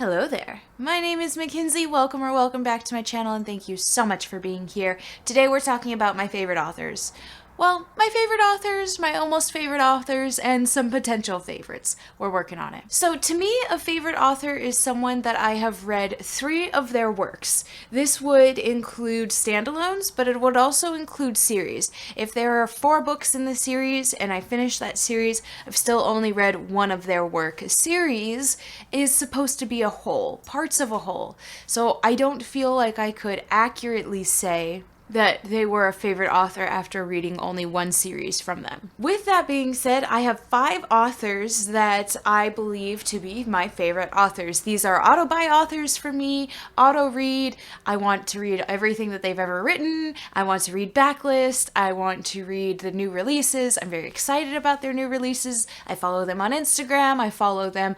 Hello there. My name is Mackenzie. Welcome back to my channel, and thank you so much for being here. Today we're talking about my favorite authors. Well, my favorite authors, my almost favorite authors, and some potential favorites. We're working on it. So to me, a favorite author is someone that I have read 3 of their works. This would include standalones, but it would also include series. If there are 4 books in the series and I finish that series, I've still only read 1 of their work. A series is supposed to be a whole, parts of a whole. So I don't feel like I could accurately say that they were a favorite author after reading only 1 series from them. With that being said, I have 5 authors that I believe to be my favorite authors. These are auto-buy authors for me, auto-read. I want to read everything that they've ever written. I want to read backlist. I want to read the new releases. I'm very excited about their new releases. I follow them on Instagram. I follow them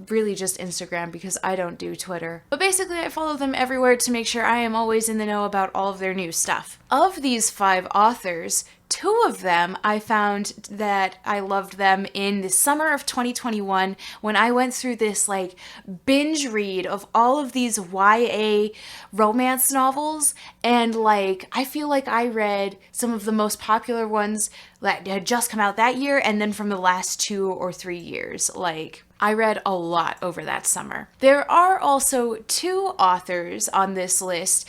really just Instagram because I don't do Twitter. But basically I follow them everywhere to make sure I am always in the know about all of their new stuff. Of these 5 authors, 2 of them I found that I loved them in the summer of 2021 when I went through this like binge read of all of these YA romance novels, and like I feel like I read some of the most popular ones that had just come out that year, and then from the last 2 or 3 years. Like I read a lot over that summer. There are also 2 authors on this list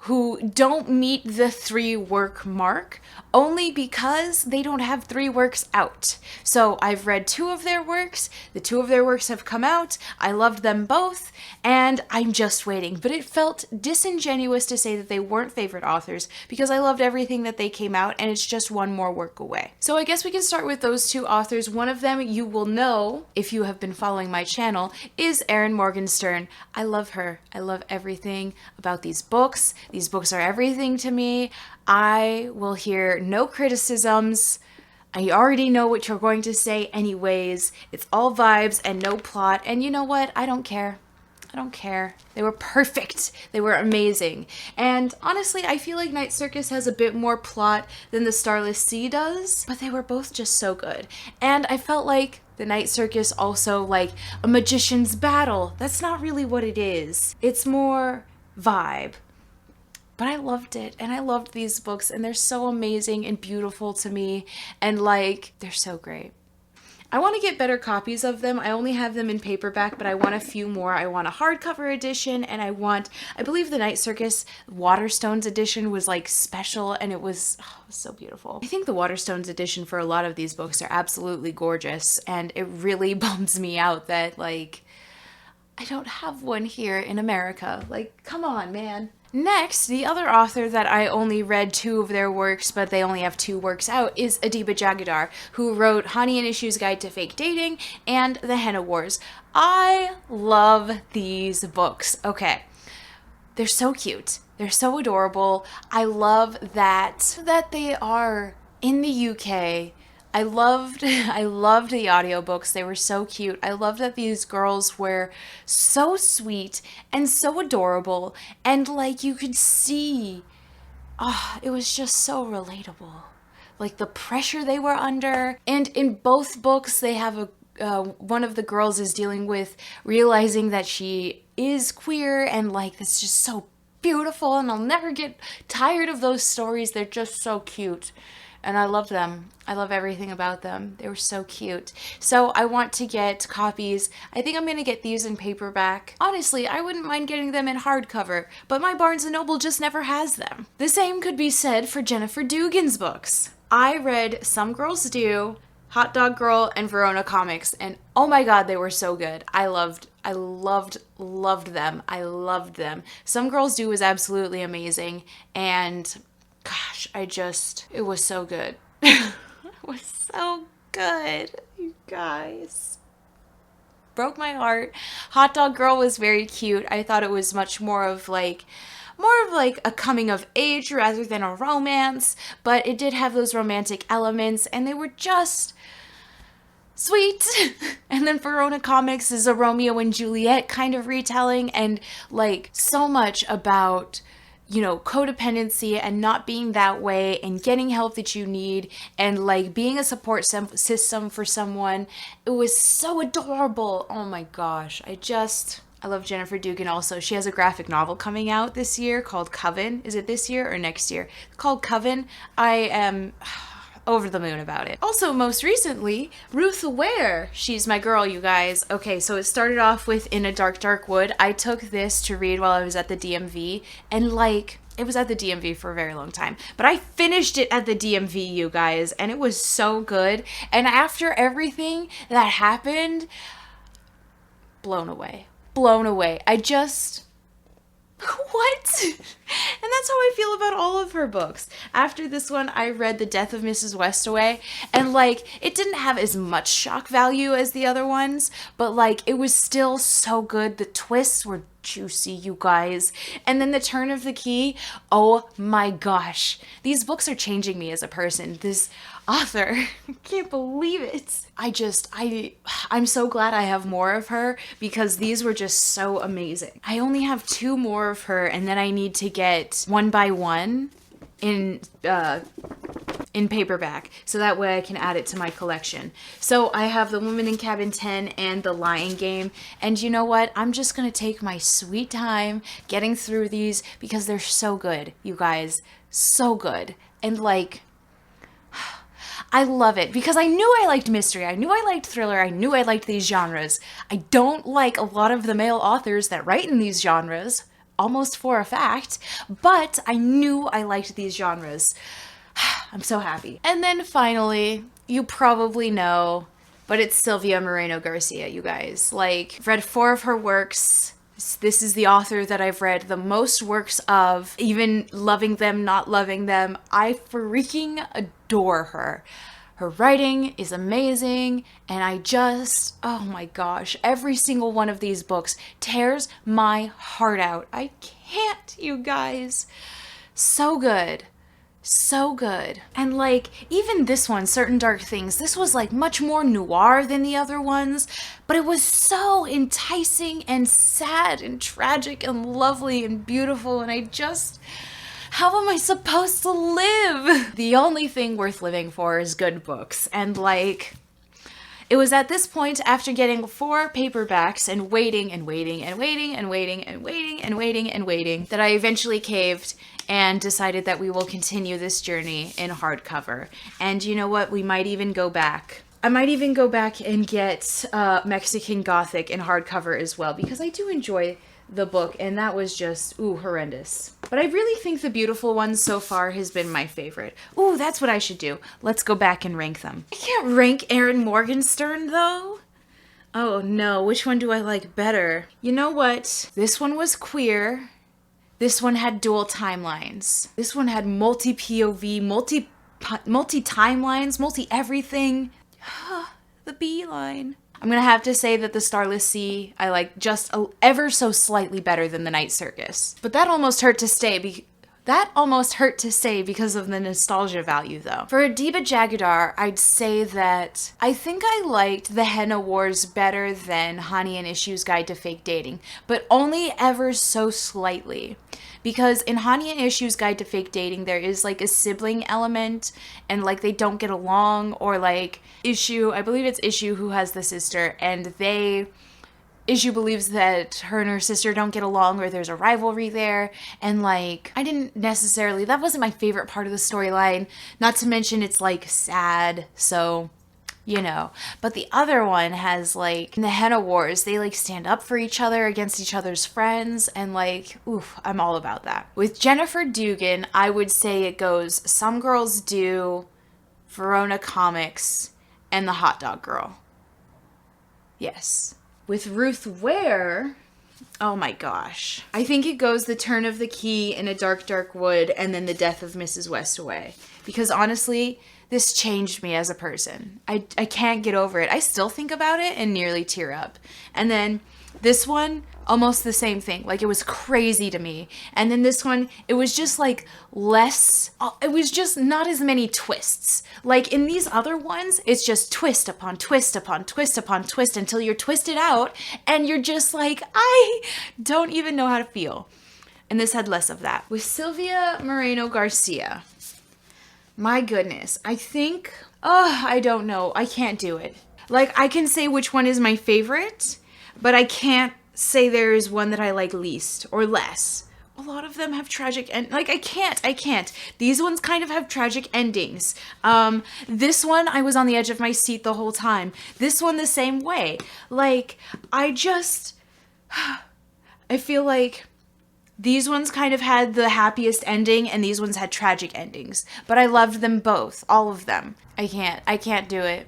who don't meet the 3 work mark only because they don't have 3 works out. So I've read 2 of their works, the 2 of their works have come out, I loved them both, and I'm just waiting. But it felt disingenuous to say that they weren't favorite authors because I loved everything that they came out, and it's just 1 more work away. So I guess we can start with those 2 authors. One of them you will know if you have been following my channel is Erin Morgenstern. I love her. I love everything about these books. These books are everything to me. I will hear no criticisms. I already know what you're going to say anyways. It's all vibes and no plot. And you know what? I don't care. I don't care. They were perfect. They were amazing. And honestly, I feel like Night Circus has a bit more plot than the Starless Sea does, but they were both just so good. And I felt like the Night Circus also like a magician's battle. That's not really what it is. It's more vibe. But I loved it, and I loved these books, and they're so amazing and beautiful to me, and like, they're so great. I want to get better copies of them. I only have them in paperback, but I want a few more. I want a hardcover edition, and I believe the Night Circus Waterstones edition was like special, and it was so beautiful. I think the Waterstones edition for a lot of these books are absolutely gorgeous, and it really bums me out that like, I don't have one here in America. Like, come on, man. Next, the other author that I only read 2 of their works, but they only have 2 works out, is Adiba Jaigirdar, who wrote Hani and Ishu's Guide to Fake Dating and The Henna Wars. I love these books. Okay, they're so cute. They're so adorable. I love that they are in the UK. I loved the audiobooks. They were so cute. I love that these girls were so sweet and so adorable, and like you could see, it was just so relatable. Like the pressure they were under, and in both books they have one of the girls is dealing with realizing that she is queer, and like it's just so beautiful, and I'll never get tired of those stories. They're just so cute. And I love them. I love everything about them. They were so cute. So I want to get copies. I think I'm going to get these in paperback. Honestly, I wouldn't mind getting them in hardcover, but my Barnes & Noble just never has them. The same could be said for Jennifer Dugan's books. I read Some Girls Do, Hot Dog Girl, and Verona comics, and oh my god, they were so good. I loved them. I loved them. Some Girls Do was absolutely amazing, and gosh, it was so good. It was so good, you guys. Broke my heart. Hot Dog Girl was very cute. I thought it was much more of like a coming of age rather than a romance, but it did have those romantic elements, and they were just sweet. And then Verona Comics is a Romeo and Juliet kind of retelling, and like so much about you know, codependency and not being that way and getting help that you need and like being a support system for someone. It was so adorable. Oh my gosh. I love Jennifer Dugan also. She has a graphic novel coming out this year called Coven. Is it this year or next year? It's called Coven. I am over the moon about it. Also, most recently, Ruth Ware. She's my girl, you guys. Okay, so it started off with In a Dark, Dark Wood. I took this to read while I was at the DMV, and like, it was at the DMV for a very long time, but I finished it at the DMV, you guys, and it was so good. And after everything that happened, blown away. Blown away. I just... What? And that's how I feel about all of her books. After this one, I read The Death of Mrs. Westaway, and like, it didn't have as much shock value as the other ones, but like, it was still so good. The twists were juicy, you guys. And then the turn of the key, oh my gosh. These books are changing me as a person. This author, I can't believe it. I'm so glad I have more of her because these were just so amazing. I only have 2 more of her, and then I need to get One by One in paperback, so that way I can add it to my collection. So I have The Woman in Cabin 10 and The Lying Game, and you know what? I'm just gonna take my sweet time getting through these because they're so good, you guys. So good. And like, I love it because I knew I liked mystery. I knew I liked thriller. I knew I liked these genres. I don't like a lot of the male authors that write in these genres, almost for a fact, but I knew I liked these genres. I'm so happy. And then finally, you probably know, but it's Silvia Moreno-Garcia, you guys. Like, I've read 4 of her works. This is the author that I've read the most works of, even loving them, not loving them. I freaking adore her. Her writing is amazing, and oh my gosh, every single one of these books tears my heart out. I can't, you guys. So good. So good. And like, even this one, Certain Dark Things, this was like much more noir than the other ones, but it was so enticing and sad and tragic and lovely and beautiful, and how am I supposed to live? The only thing worth living for is good books. And like, it was at this point, after getting 4 paperbacks and waiting and waiting and waiting and waiting and waiting and waiting and waiting, that I eventually caved and decided that we will continue this journey in hardcover. And you know what? We might even go back. I might even go back and get Mexican Gothic in hardcover as well, because I do enjoy the book, and that was just, horrendous. But I really think The Beautiful Ones so far has been my favorite. Ooh, that's what I should do. Let's go back and rank them. I can't rank Erin Morgenstern, though. Oh no, which one do I like better? You know what? This one was queer. This one had dual timelines. This one had multi-POV, multi-timelines, multi-everything. The beeline. I'm gonna have to say that the Starless Sea I like just ever so slightly better than the Night Circus. But that almost hurt to stay because of the nostalgia value, though. For Adiba Jaigirdar, I'd say that I think I liked the Henn Wars better than Hani and Ishu's Guide to Fake Dating, but only ever so slightly. Because in Hani and Ishu's Guide to Fake Dating, there is like a sibling element, and like they don't get along, or like Ishu, I believe it's Ishu who has the sister, and Ishu believes that her and her sister don't get along, or there's a rivalry there, and like, that wasn't my favorite part of the storyline, not to mention it's like sad, so, you know. But the other one has like, in the Henn Wars, they like stand up for each other against each other's friends, and like, oof, I'm all about that. With Jennifer Dugan, I would say it goes Some Girls Do, Verona Comics, and The Hot Dog Girl. Yes. With Ruth Ware, oh my gosh. I think it goes The Turn of the Key, In a Dark, Dark Wood, and then The Death of Mrs. Westaway. Because honestly, this changed me as a person. I can't get over it. I still think about it and nearly tear up. And then this one, almost the same thing. Like, it was crazy to me. And then this one, it was just like it was just not as many twists. Like in these other ones, it's just twist upon twist upon twist upon twist until you're twisted out and you're just like, I don't even know how to feel. And this had less of that. With Silvia Moreno-Garcia, my goodness, I think, I don't know. I can't do it. Like, I can say which one is my favorite, but I can't say there is one that I like least or less. A lot of them have tragic I can't. These ones kind of have tragic endings. This one, I was on the edge of my seat the whole time. This one the same way. Like, I feel like these ones kind of had the happiest ending and these ones had tragic endings. But I loved them both, all of them. I can't do it.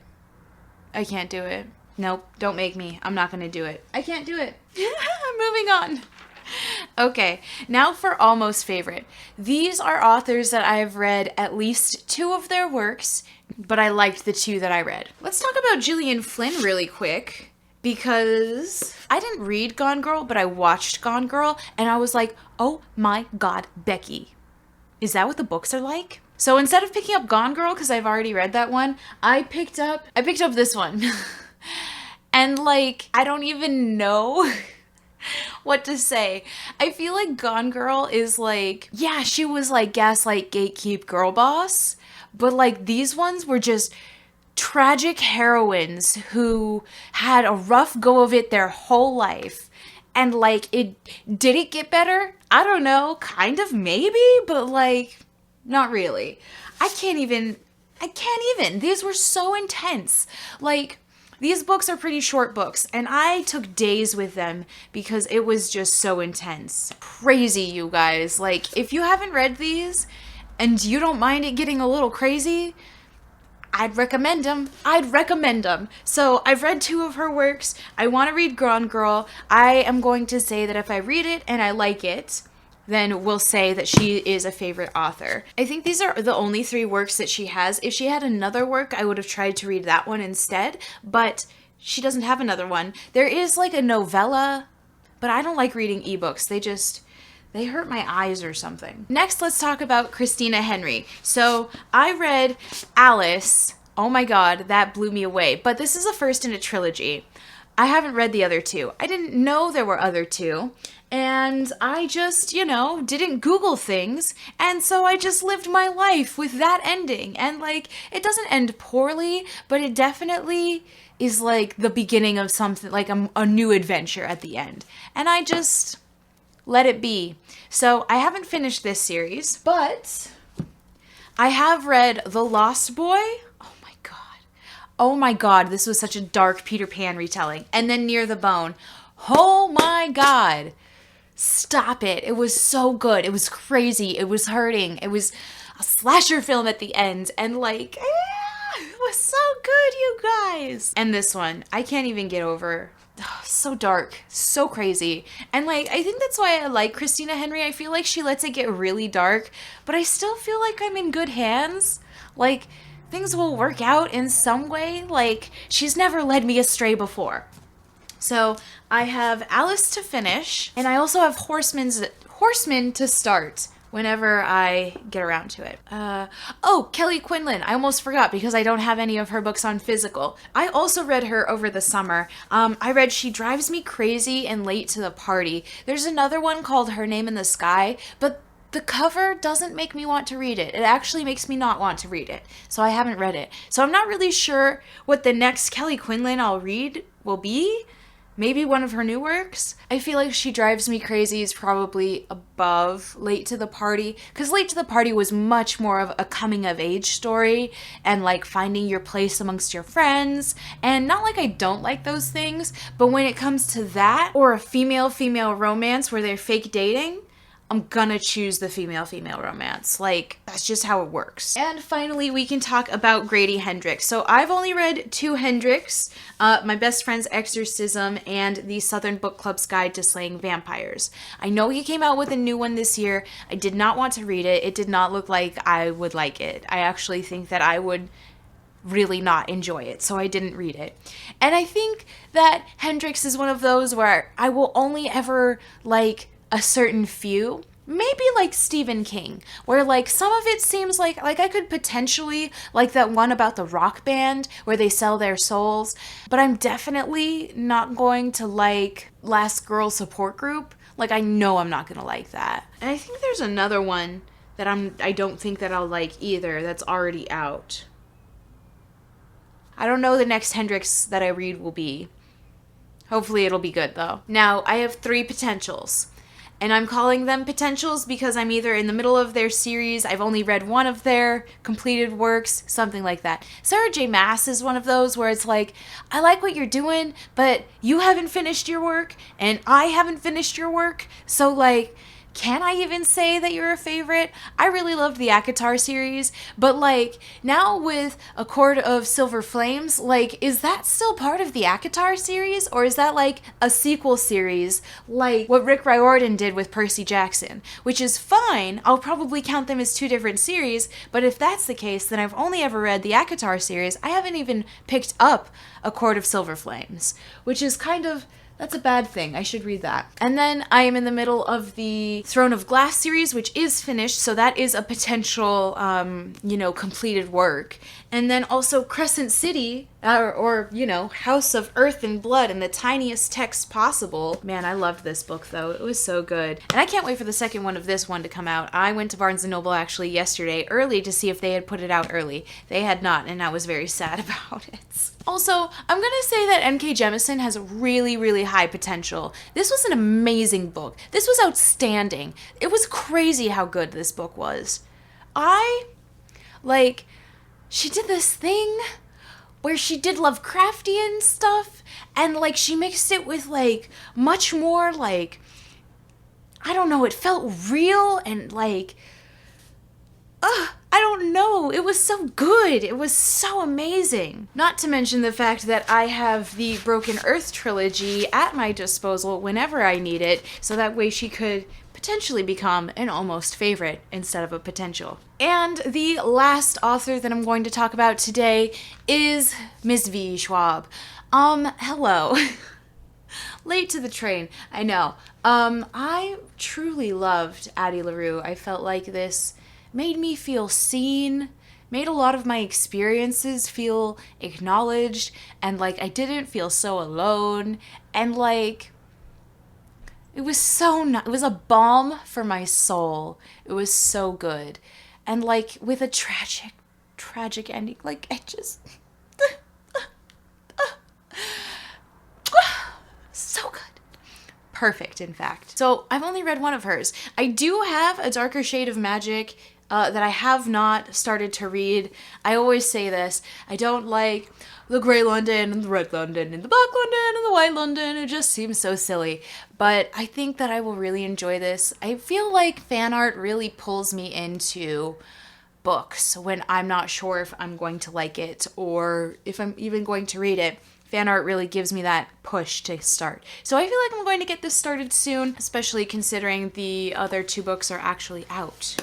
I can't do it. Nope, don't make me. I'm not gonna do it. I can't do it. Moving on. Okay, now for almost favorite. These are authors that I have read at least 2 of their works, but I liked the 2 that I read. Let's talk about Gillian Flynn really quick, because I didn't read Gone Girl, but I watched Gone Girl, and I was like, oh my god, Becky. Is that what the books are like? So instead of picking up Gone Girl, because I've already read that one, I picked up this one. And like, I don't even know what to say. I feel like Gone Girl is like, yeah, she was like gaslight, gatekeep, girl boss, but like these ones were just tragic heroines who had a rough go of it their whole life. And like, did it get better? I don't know, kind of, maybe, but like, not really. I can't even. These were so intense. Like, these books are pretty short books, and I took days with them because it was just so intense. Crazy, you guys. Like, if you haven't read these and you don't mind it getting a little crazy, I'd recommend them. So I've read 2 of her works. I want to read Gone Girl. I am going to say that if I read it and I like it, then we'll say that she is a favorite author. I think these are the only 3 works that she has. If she had another work, I would have tried to read that one instead, but she doesn't have another one. There is like a novella, but I don't like reading ebooks. They hurt my eyes or something. Next, let's talk about Christina Henry. So I read Alice. Oh my god, that blew me away. But this is the first in a trilogy. I haven't read the other 2. I didn't know there were other 2. And I just, didn't Google things. And so I just lived my life with that ending. And like, it doesn't end poorly, but it definitely is like the beginning of something, like a new adventure at the end. And I just let it be. So I haven't finished this series, but I have read The Lost Boy. Oh my god, this was such a dark Peter Pan retelling. And then Near the Bone. Oh my god. Stop it. It was so good. It was crazy. It was hurting. It was a slasher film at the end. And like, it was so good, you guys. And this one, I can't even get over. Oh, so dark, so crazy. And like, I think that's why I like Christina Henry. I feel like she lets it get really dark, but I still feel like I'm in good hands. Like, things will work out in some way. Like, she's never led me astray before. So I have Alice to finish, and I also have Horseman to start whenever I get around to it. Kelly Quinlan. I almost forgot because I don't have any of her books on physical. I also read her over the summer. I read She Drives Me Crazy and Late to the Party. There's another one called Her Name in the Sky, but the cover doesn't make me want to read it. It actually makes me not want to read it. So I haven't read it. So I'm not really sure what the next Kelly Quinlan I'll read will be. Maybe one of her new works. I feel like She Drives Me Crazy is probably above Late to the Party, because Late to the Party was much more of a coming of age story and like finding your place amongst your friends. And not like I don't like those things, but when it comes to that or a female-female romance where they're fake dating, I'm gonna choose the female-female romance. Like, that's just how it works. And finally, we can talk about Grady Hendrix. So I've only read 2 Hendrix, My Best Friend's Exorcism and The Southern Book Club's Guide to Slaying Vampires. I know he came out with a new one this year. I did not want to read it. It did not look like I would like it. I actually think that I would really not enjoy it, so I didn't read it. And I think that Hendrix is one of those where I will only ever like a certain few, maybe like Stephen King, where like some of it seems like I could potentially like that one about the rock band where they sell their souls, but I'm definitely not going to like Last Girl Support Group Like, I know I'm not gonna like that. And I think there's another one that I don't think that I'll like either that's already out. I don't know the next Hendrix that I read will be. Hopefully it'll be good, though. Now, I have 3 potentials. And I'm calling them potentials because I'm either in the middle of their series, I've only read one of their completed works, something like that. Sarah J. Maas is one of those where it's like, I like what you're doing, but you haven't finished your work, and I haven't finished your work, so like, can I even say that you're a favorite? I really loved the ACOTAR series, but like, now with A Court of Silver Flames, like, is that still part of the ACOTAR series? Or is that like a sequel series, like what Rick Riordan did with Percy Jackson? Which is fine, I'll probably count them as 2 different series, but if that's the case, then I've only ever read the ACOTAR series. I haven't even picked up A Court of Silver Flames, which is kind of... that's a bad thing. I should read that. And then I am in the middle of the Throne of Glass series, which is finished, so that is a potential, completed work. And then also Crescent City, or House of Earth and Blood in the tiniest text possible. Man, I loved this book, though. It was so good. And I can't wait for the second one of this one to come out. I went to Barnes & Noble, actually, yesterday, early, to see if they had put it out early. They had not, and I was very sad about it. Also, I'm gonna say that M.K. Jemisin has really, really high potential. This was an amazing book. This was outstanding. It was crazy how good this book was. She did this thing where she did Lovecraftian stuff, and, like, she mixed it with, like, much more, like, I don't know, it felt real, and, like, I don't know. It was so good. It was so amazing. Not to mention the fact that I have the Broken Earth trilogy at my disposal whenever I need it, so that way she could potentially become an almost favorite instead of a potential. And the last author that I'm going to talk about today is Ms. V. Schwab. Hello. Late to the train, I know. I truly loved Addie LaRue. I felt like this made me feel seen, made a lot of my experiences feel acknowledged, and, like, I didn't feel so alone, and, like, it was so it was a balm for my soul. It was so good. And, like, with a tragic ending, like, I just... so good. Perfect, in fact. So, I've only read one of hers. I do have A Darker Shade of Magic that I have not started to read. I always say this. I don't like the Grey London and the Red London and the Black London and the White London. It just seems so silly. But I think that I will really enjoy this. I feel like fan art really pulls me into books when I'm not sure if I'm going to like it or if I'm even going to read it. Fan art really gives me that push to start. So I feel like I'm going to get this started soon, especially considering the other 2 books are actually out.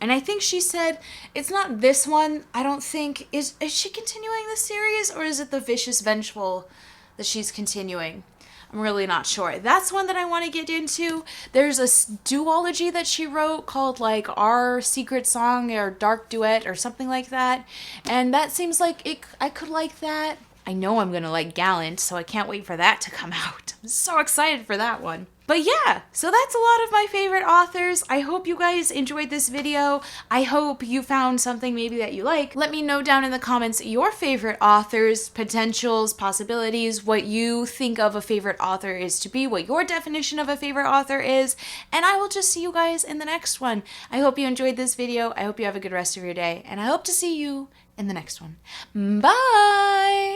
And I think she said, it's not this one, I don't think, is she continuing the series, or is it The Vicious Vengeful that she's continuing? I'm really not sure. That's one that I want to get into. There's a duology that she wrote called, like, Our Secret Song or Dark Duet or something like that. And that seems like I could like that. I know I'm gonna like Gallant, so I can't wait for that to come out. I'm so excited for that one. But yeah, so that's a lot of my favorite authors. I hope you guys enjoyed this video. I hope you found something maybe that you like. Let me know down in the comments your favorite authors, potentials, possibilities, what you think of a favorite author is to be, what your definition of a favorite author is, and I will just see you guys in the next one. I hope you enjoyed this video. I hope you have a good rest of your day, and I hope to see you in the next one. Bye!